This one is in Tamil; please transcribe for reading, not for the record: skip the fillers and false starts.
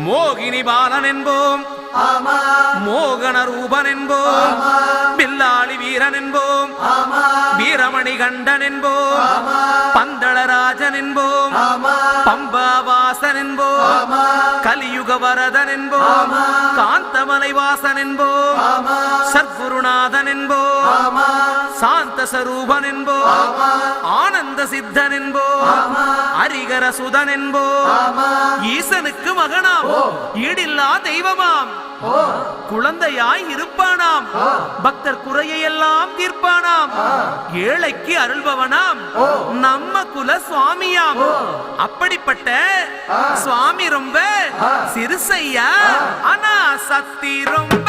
மோகினி பாலன் என்போம், மோகன ரூபன் என்போம், பில்லாளி வீரன் என்போம், வீரமணி கண்டன் என்போம், பந்தளராஜன் என்போம், பம்பாவாசன் என்போம், கலியுக வரதன் என்போம், காந்தமலை வாசன் என்போம், சத்குருநாதன் என்போம், சாந்த சரூபன் என்போம், ஆனந்த சித்தன் என்போம், ஹரிகர சுதன் என்போம், ஈசனுக்கு மகனாம், ஈடில்லா தெய்வமாம், குழந்தையாய் இருப்பானாம், பக்தர் குறையை எல்லாம் தீர்ப்பானாம், ஏழைக்கு அருள்பவனாம், நம்ம குல சுவாமியாம். அப்படிப்பட்ட சுவாமி ரொம்ப சிறுசையா, ஆனா சக்தி ரொம்ப